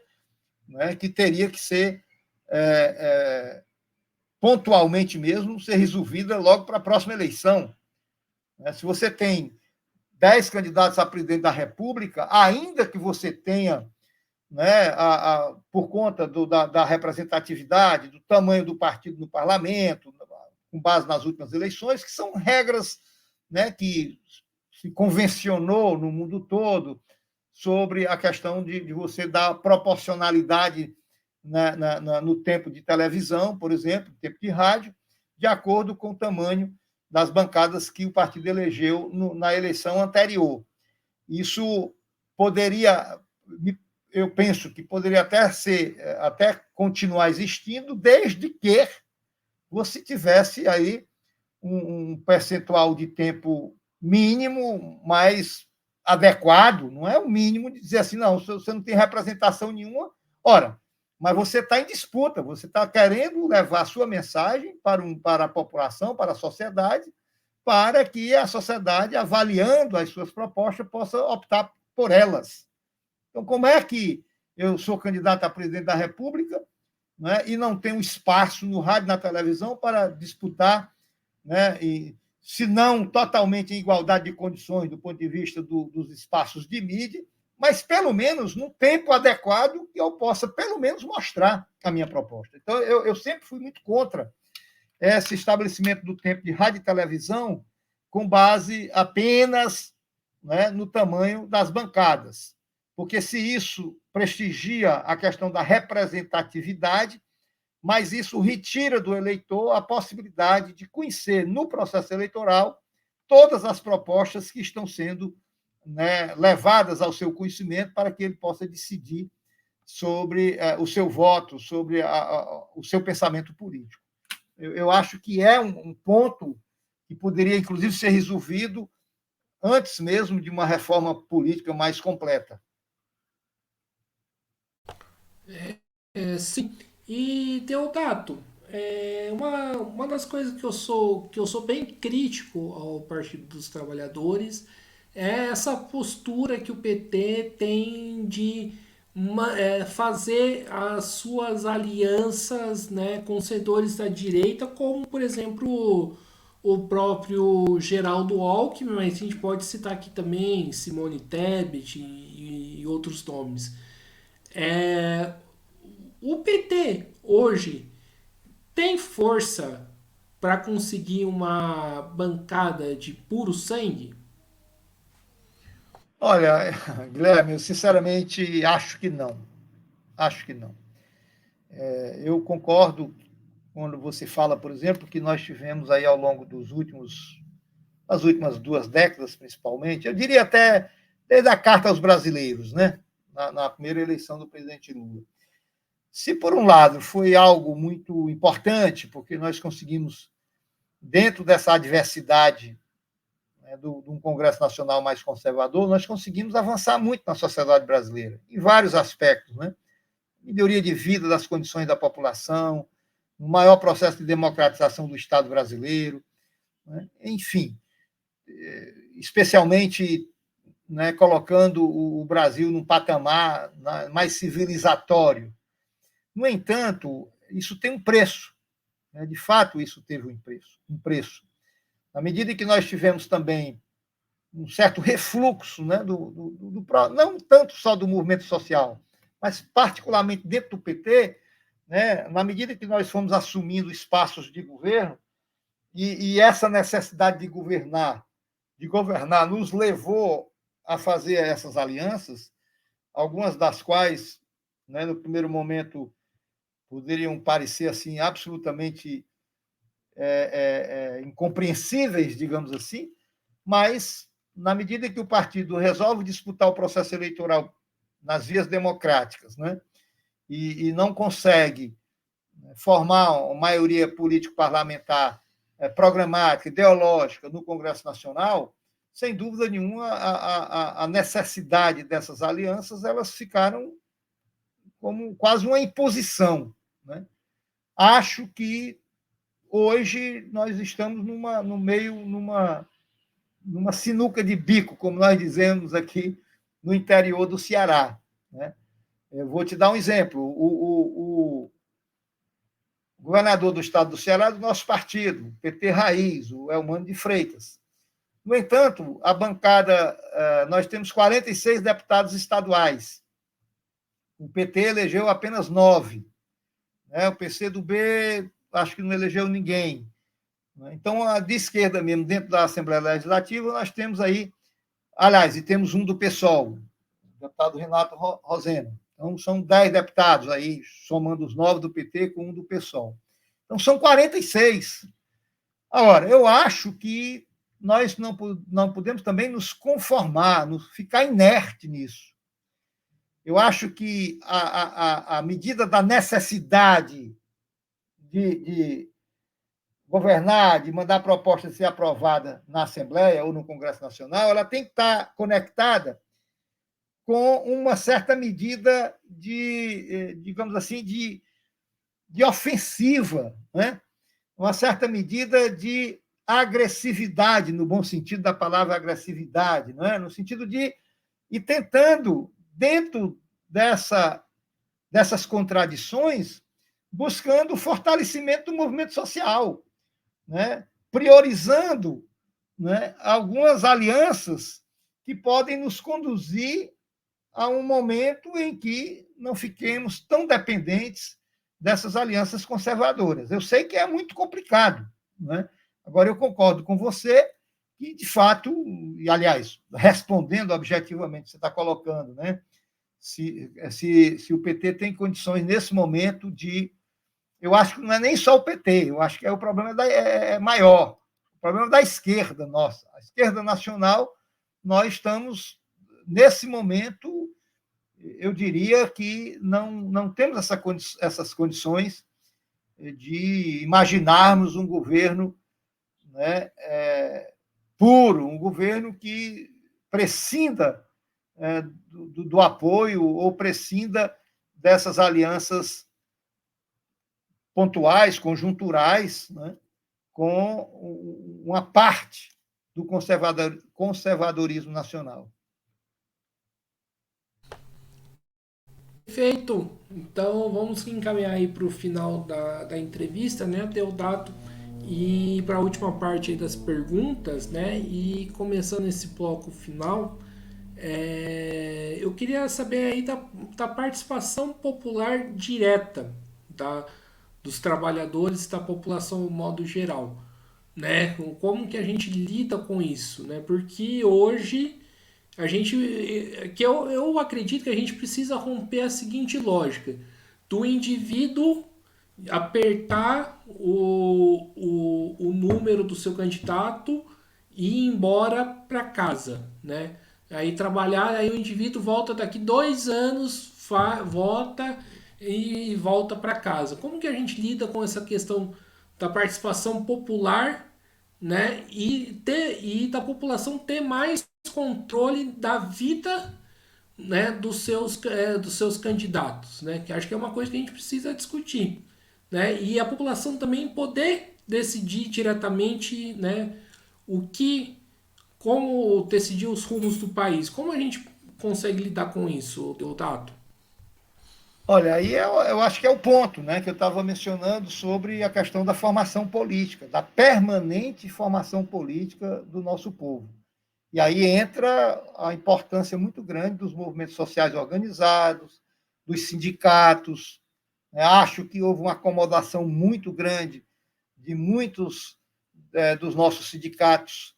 né, que teria que ser pontualmente mesmo, ser resolvida logo para a próxima eleição. Se você tem 10 candidatos a presidente da República, ainda que você tenha, né, por conta da representatividade, do tamanho do partido no parlamento, com base nas últimas eleições, que são regras, né, que se convencionou no mundo todo sobre a questão de você dar proporcionalidade no tempo de televisão, por exemplo, tempo de rádio, de acordo com o tamanho das bancadas que o partido elegeu na eleição anterior. Isso poderia, eu penso que poderia até continuar existindo, desde que você tivesse aí um percentual de tempo mínimo mais adequado, não é o mínimo de dizer assim, não, você não tem representação nenhuma. Ora, mas você está em disputa, você está querendo levar a sua mensagem para a população, para a sociedade, para que a sociedade, avaliando as suas propostas, possa optar por elas. Então, como é que eu sou candidato a presidente da República, né, e não tenho espaço no rádio e na televisão para disputar, né, e, se não totalmente em igualdade de condições do ponto de vista dos espaços de mídia, mas pelo menos no tempo adequado que eu possa, pelo menos, mostrar a minha proposta. Então, eu sempre fui muito contra esse estabelecimento do tempo de rádio e televisão com base apenas, né, no tamanho das bancadas. Porque se isso prestigia a questão da representatividade, mas isso retira do eleitor a possibilidade de conhecer no processo eleitoral todas as propostas que estão sendo, né, levadas ao seu conhecimento para que ele possa decidir sobre o seu voto, sobre o seu pensamento político. Eu acho que é um ponto que poderia, inclusive, ser resolvido antes mesmo de uma reforma política mais completa. Sim. E, Deodato, uma das coisas que eu sou bem crítico ao Partido dos Trabalhadores é essa postura que o PT tem de fazer as suas alianças, né, com setores da direita, como, por exemplo, o próprio Geraldo Alckmin, mas a gente pode citar aqui também Simone Tebet e outros nomes. É, o PT hoje tem força para conseguir uma bancada de puro sangue? Olha, Guilherme, eu sinceramente acho que não. Acho que não. Eu concordo quando você fala, por exemplo, que nós tivemos aí ao longo das últimas 2 décadas, principalmente, eu diria até desde a Carta aos Brasileiros, né? Na primeira eleição do presidente Lula. Se, por um lado, foi algo muito importante, porque nós conseguimos, dentro dessa adversidade, né, de um Congresso Nacional mais conservador, nós conseguimos avançar muito na sociedade brasileira, em vários aspectos, né? Melhoria de vida das condições da população, um maior processo de democratização do Estado brasileiro, né? Enfim, especialmente, né, colocando o Brasil num patamar mais civilizatório. No entanto, isso tem um preço, né? De fato, isso teve um preço. Na medida que nós tivemos também um certo refluxo, né, não tanto só do movimento social, mas particularmente dentro do PT, né, na medida que nós fomos assumindo espaços de governo, e essa necessidade de governar nos levou a fazer essas alianças, algumas das quais, né, no primeiro momento, poderiam parecer assim absolutamente incompreensíveis, digamos assim, mas na medida que o partido resolve disputar o processo eleitoral nas vias democráticas, né, e não consegue formar uma maioria político-parlamentar programática, ideológica no Congresso Nacional, sem dúvida nenhuma, a necessidade dessas alianças elas ficaram como quase uma imposição, né? Acho que hoje nós estamos numa sinuca de bico, como nós dizemos aqui no interior do Ceará, né? Eu vou te dar um exemplo. O governador do estado do Ceará é do nosso partido, o PT Raiz, o Elmano de Freitas. No entanto, a bancada, nós temos 46 deputados estaduais. O PT elegeu apenas 9. Né? O PCdoB, acho que não elegeu ninguém. Então, de esquerda mesmo, dentro da Assembleia Legislativa, nós temos aí, aliás, e temos um do PSOL, o deputado Renato Roseno. Então, são 10 deputados aí, somando os 9 do PT com um do PSOL. Então, são 46. Agora, eu acho que nós não podemos também nos conformar, ficar inerte nisso. Eu acho que a medida da necessidade de governar, de mandar a proposta ser aprovada na Assembleia ou no Congresso Nacional, ela tem que estar conectada com uma certa medida de, digamos assim, de ofensiva, né? Uma certa medida de agressividade, no bom sentido da palavra agressividade, não é? No sentido de ir tentando, dentro dessas contradições, buscando o fortalecimento do movimento social, né? Priorizando, né, algumas alianças que podem nos conduzir a um momento em que não fiquemos tão dependentes dessas alianças conservadoras. Eu sei que é muito complicado, né? Agora, eu concordo com você que, de fato, e, aliás, respondendo objetivamente, você está colocando, né? Se o PT tem condições, nesse momento, de... Eu acho que não é nem só o PT, eu acho que o problema é maior. O problema é da esquerda nossa. A esquerda nacional, nós estamos, nesse momento, eu diria que não temos essas condições de imaginarmos um governo, né, puro, um governo que prescinda do apoio ou prescinda dessas alianças pontuais, conjunturais, né, com uma parte do conservadorismo nacional. Perfeito. Então vamos encaminhar aí para o final da entrevista, né, Deodato, e para a última parte aí das perguntas, né? E começando esse bloco final, eu queria saber aí da participação popular direta dos trabalhadores da população no modo geral, né? Como que a gente lida com isso, né? Porque hoje a gente, que eu acredito que a gente precisa romper a seguinte lógica do indivíduo apertar o número do seu candidato e ir embora para casa, né? Aí trabalhar, aí o indivíduo volta daqui 2 anos, vota e volta para casa. Como que a gente lida com essa questão da participação popular, né? E da população ter mais controle da vida, né, dos seus candidatos, né? Que acho que é uma coisa que a gente precisa discutir, né? E a população também poder decidir diretamente, né, o que, como decidir os rumos do país. Como a gente consegue lidar com isso, Deodato? Olha, aí eu acho que é o ponto, né, que eu estava mencionando sobre a questão da formação política, da permanente formação política do nosso povo. E aí entra a importância muito grande dos movimentos sociais organizados, dos sindicatos. Acho que houve uma acomodação muito grande de muitos dos nossos sindicatos,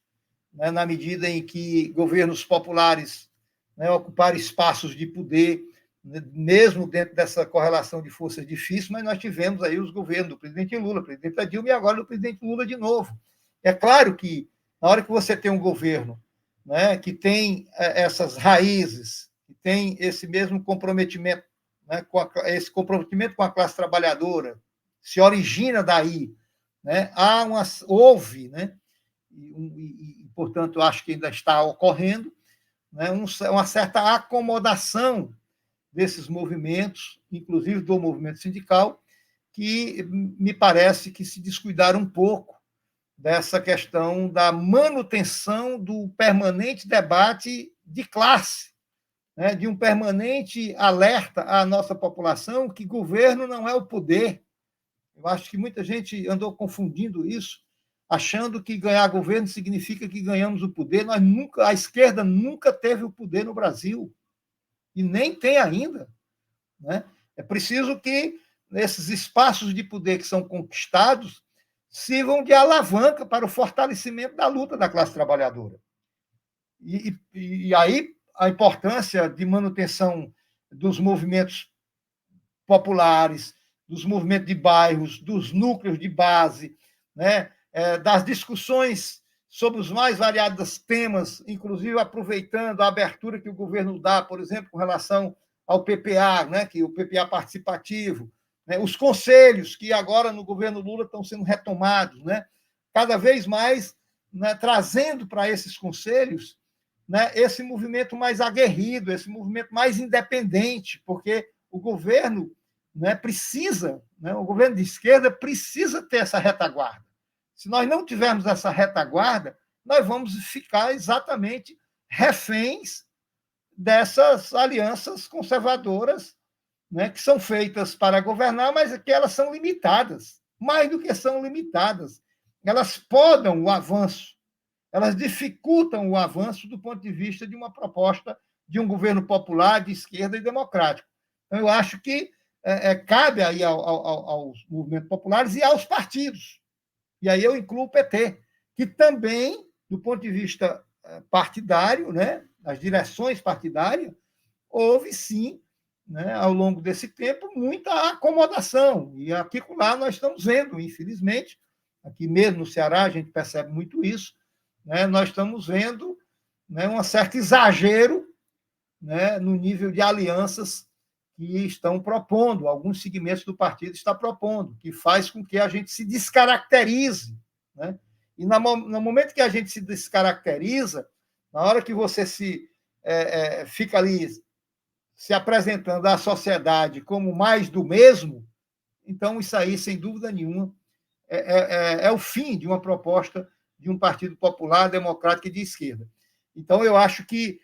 né, na medida em que governos populares, né, ocuparam espaços de poder, mesmo dentro dessa correlação de forças difícil, mas nós tivemos aí os governos do presidente Lula, do presidente Dilma e agora do presidente Lula de novo. É claro que, na hora que você tem um governo, né, que tem essas raízes, que tem esse mesmo comprometimento, né, esse comprometimento com a classe trabalhadora, se origina daí, né, houve, né, portanto, acho que ainda está ocorrendo, né, uma certa acomodação desses movimentos, inclusive do movimento sindical, que me parece que se descuidaram um pouco dessa questão da manutenção do permanente debate de classe, né, de um permanente alerta à nossa população que governo não é o poder. Eu acho que muita gente andou confundindo isso, achando que ganhar governo significa que ganhamos o poder. A esquerda nunca teve o poder no Brasil, e nem tem ainda, né? É preciso que esses espaços de poder que são conquistados sirvam de alavanca para o fortalecimento da luta da classe trabalhadora. E aí a importância de manutenção dos movimentos populares, dos movimentos de bairros, dos núcleos de base, né, das discussões sobre os mais variados temas, inclusive aproveitando a abertura que o governo dá, por exemplo, com relação ao PPA, né, que o PPA participativo, né, os conselhos que agora no governo Lula estão sendo retomados, né, cada vez mais, né, trazendo para esses conselhos, né, esse movimento mais aguerrido, esse movimento mais independente, porque o governo, né, precisa, né, o governo de esquerda precisa ter essa retaguarda. Se nós não tivermos essa retaguarda, nós vamos ficar exatamente reféns dessas alianças conservadoras, né, que são feitas para governar, mas que elas são limitadas, mais do que são limitadas. Elas podam o avanço, elas dificultam o avanço do ponto de vista de uma proposta de um governo popular, de esquerda e democrático. Então, eu acho que cabe aí aos movimentos populares e aos partidos. E aí eu incluo o PT, que também, do ponto de vista partidário, né, das direções partidárias, houve sim, né, ao longo desse tempo, muita acomodação. E aqui com lá nós estamos vendo, infelizmente, aqui mesmo no Ceará a gente percebe muito isso, né, nós estamos vendo, né, um certo exagero, né, no nível de alianças que estão propondo, alguns segmentos do partido estão propondo, que faz com que a gente se descaracterize. Né? E no momento que a gente se descaracteriza, na hora que você fica ali se apresentando à sociedade como mais do mesmo, então isso aí, sem dúvida nenhuma, é o fim de uma proposta de um partido popular, democrático e de esquerda. Então, eu acho que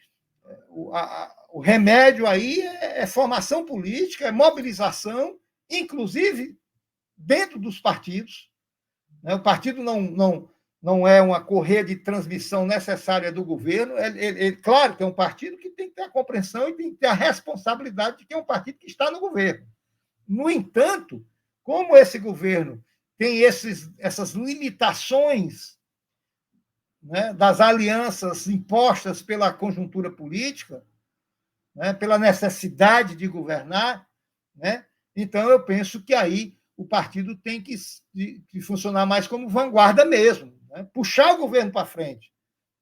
o remédio aí é formação política, é mobilização, inclusive dentro dos partidos. Né? O partido não é uma correia de transmissão necessária do governo. Claro que é um partido que tem que ter a compreensão e tem que ter a responsabilidade de que é um partido que está no governo. No entanto, como esse governo tem essas limitações, né, das alianças impostas pela conjuntura política, né, pela necessidade de governar, né, então eu penso que aí o partido tem que funcionar mais como vanguarda mesmo, né, puxar o governo para frente,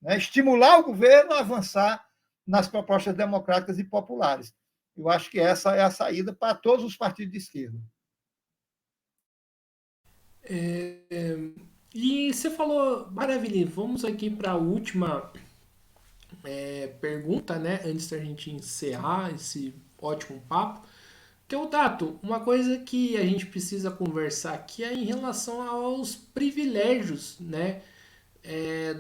né, estimular o governo a avançar nas propostas democráticas e populares. Eu acho que essa é a saída para todos os partidos de esquerda. E você falou, maravilha, vamos aqui para a última pergunta, né? Antes da gente encerrar esse ótimo papo. Que é o Tato, uma coisa que a gente precisa conversar aqui é em relação aos privilégios, né?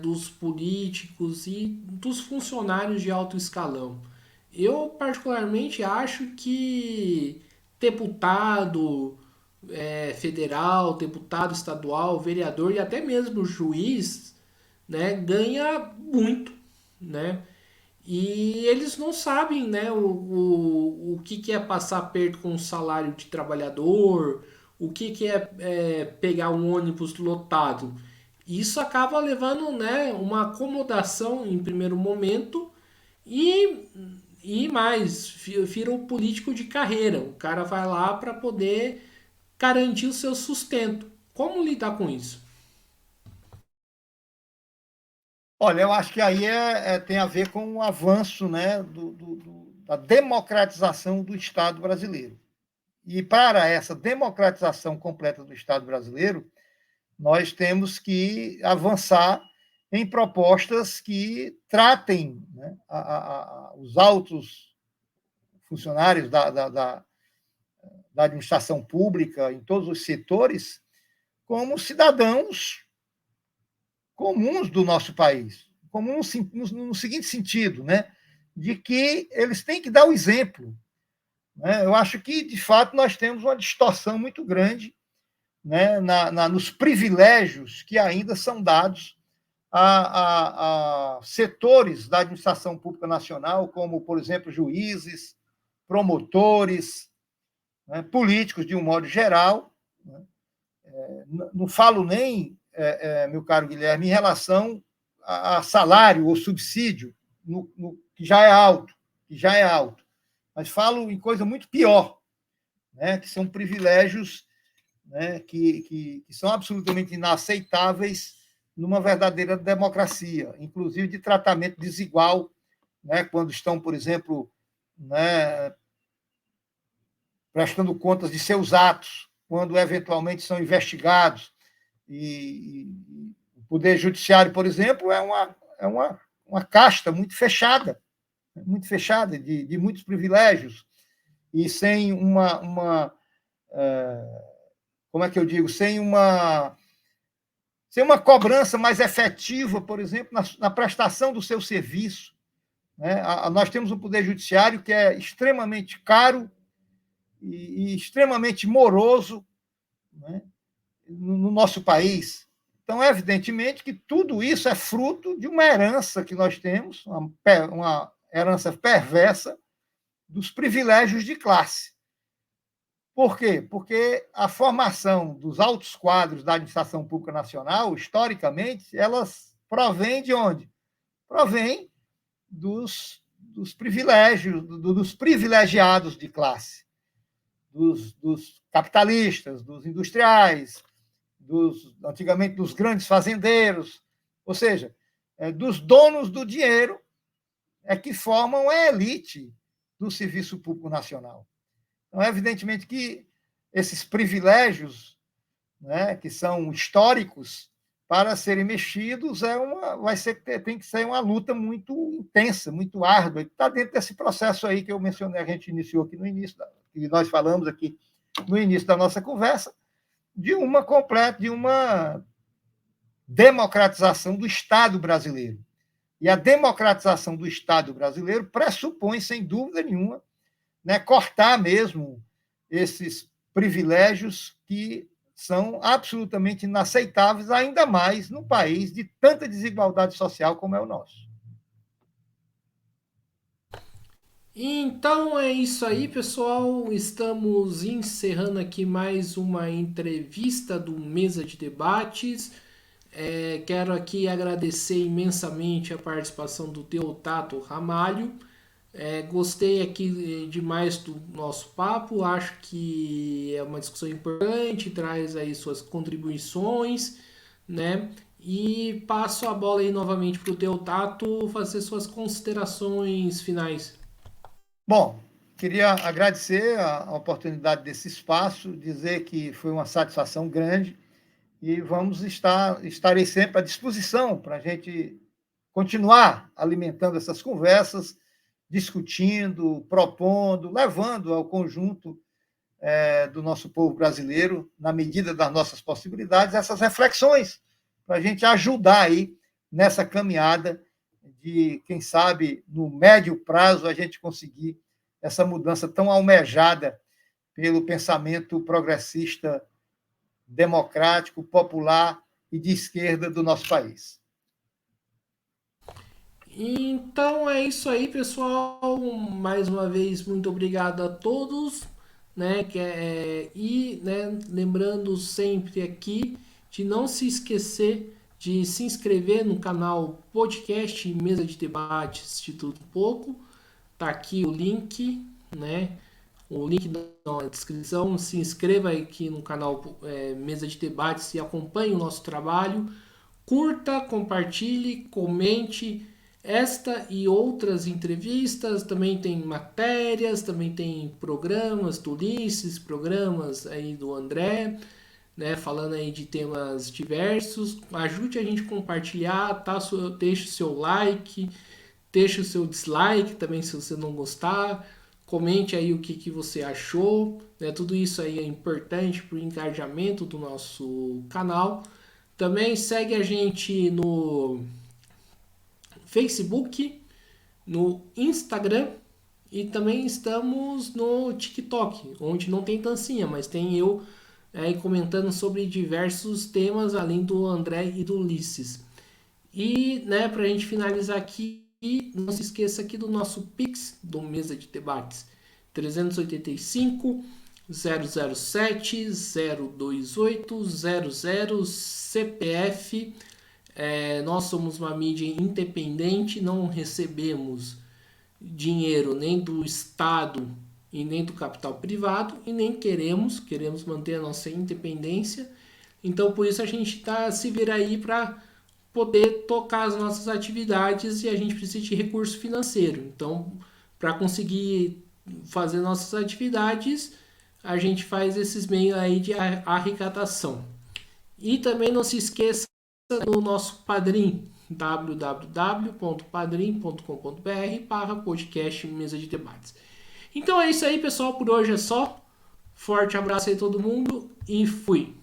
Dos políticos e dos funcionários de alto escalão. Eu, particularmente, acho que deputado federal, deputado estadual, vereador e até mesmo juiz, né, ganha muito, né? E eles não sabem, né, o que é passar perto com o salário de trabalhador, o que pegar um ônibus lotado. Isso acaba levando, né, uma acomodação em primeiro momento e, e mais, vira um político de carreira. O cara vai lá para poder garantir o seu sustento. Como lidar com isso? Olha, eu acho que aí tem a ver com o avanço, né, da democratização do Estado brasileiro. E para essa democratização completa do Estado brasileiro, nós temos que avançar em propostas que tratem, né, os altos funcionários da administração pública em todos os setores como cidadãos comuns do nosso país, comuns no seguinte sentido, né, de que eles têm que dar o exemplo. Né? Eu acho que, de fato, nós temos uma distorção muito grande, né, nos privilégios que ainda são dados a setores da administração pública nacional, como, por exemplo, juízes, promotores, né, políticos de um modo geral. Né? Não falo nem, meu caro Guilherme, em relação a salário ou subsídio, que já é alto, mas falo em coisa muito pior, né, que são privilégios né, que são absolutamente inaceitáveis numa verdadeira democracia, inclusive de tratamento desigual, né, quando estão, por exemplo, né, prestando contas de seus atos, quando eventualmente são investigados. E o Poder Judiciário, por exemplo, uma casta muito fechada de muitos privilégios, e sem como é que eu digo, sem uma cobrança mais efetiva, por exemplo, na prestação do seu serviço. Né? Nós temos um Poder Judiciário que é extremamente caro e extremamente moroso, né, no nosso país. Então, evidentemente que tudo isso é fruto de uma herança que nós temos, uma herança perversa dos privilégios de classe. Por quê? Porque a formação dos altos quadros da administração pública nacional, historicamente, elas provém de onde? Provém dos privilégios, dos privilegiados de classe, dos capitalistas, dos industriais, antigamente dos grandes fazendeiros, ou seja, dos donos do dinheiro, é que formam a elite do serviço público nacional. Então, evidentemente que esses privilégios, né, que são históricos, para serem mexidos, tem que ser uma luta muito intensa, muito árdua, e está dentro desse processo aí que eu mencionei, a gente iniciou aqui no início, que nós falamos aqui no início da nossa conversa, de uma democratização do Estado brasileiro. E a democratização do Estado brasileiro pressupõe, sem dúvida nenhuma, né, cortar mesmo esses privilégios que são absolutamente inaceitáveis, ainda mais num país de tanta desigualdade social como é o nosso. Então é isso aí, pessoal. Estamos encerrando aqui mais uma entrevista do Mesa de Debates. Quero aqui agradecer imensamente a participação do Teotato Ramalho. Gostei aqui demais do nosso papo, acho que é uma discussão importante, traz aí suas contribuições, né? E passo a bola aí novamente para o Teotato fazer suas considerações finais. Bom, queria agradecer a oportunidade desse espaço, dizer que foi uma satisfação grande e estarei sempre à disposição para a gente continuar alimentando essas conversas, discutindo, propondo, levando ao conjunto do nosso povo brasileiro, na medida das nossas possibilidades, essas reflexões, para a gente ajudar aí nessa caminhada de, quem sabe, no médio prazo, a gente conseguir essa mudança tão almejada pelo pensamento progressista, democrático, popular e de esquerda do nosso país. Então é isso aí, pessoal. Mais uma vez, muito obrigado a todos, né? E né, lembrando sempre aqui de não se esquecer de se inscrever no canal Podcast Mesa de Debates de Tudo Um Pouco. Tá aqui o link, né? O link na descrição. Se inscreva aqui no canal Mesa de Debates e acompanhe o nosso trabalho. Curta, compartilhe, comente esta e outras entrevistas. Também tem matérias, também tem programas do Ulisses, programas aí do André, né, falando aí de temas diversos. Ajude a gente a compartilhar, tá? Deixe o seu like, deixe o seu dislike também se você não gostar. Comente aí o que você achou, né? Tudo isso aí é importante para o engajamento do nosso canal. Também segue a gente no Facebook, no Instagram e também estamos no TikTok, onde não tem dancinha, mas tem eu comentando sobre diversos temas, além do André e do Ulisses. E, né, para a gente finalizar aqui, não se esqueça aqui do nosso Pix, do Mesa de Debates, 385 007 028 00 CPF. Nós somos uma mídia independente, não recebemos dinheiro nem do Estado e nem do capital privado, e nem queremos manter a nossa independência. Então, por isso a gente se vira aí para poder tocar as nossas atividades e a gente precisa de recurso financeiro. Então, para conseguir fazer nossas atividades, a gente faz esses meios aí de arrecadação. E também não se esqueça do nosso Padrim, www.padrim.com.br/podcast Mesa de Debates. Então é isso aí, pessoal, por hoje é só. Forte abraço aí todo mundo e fui!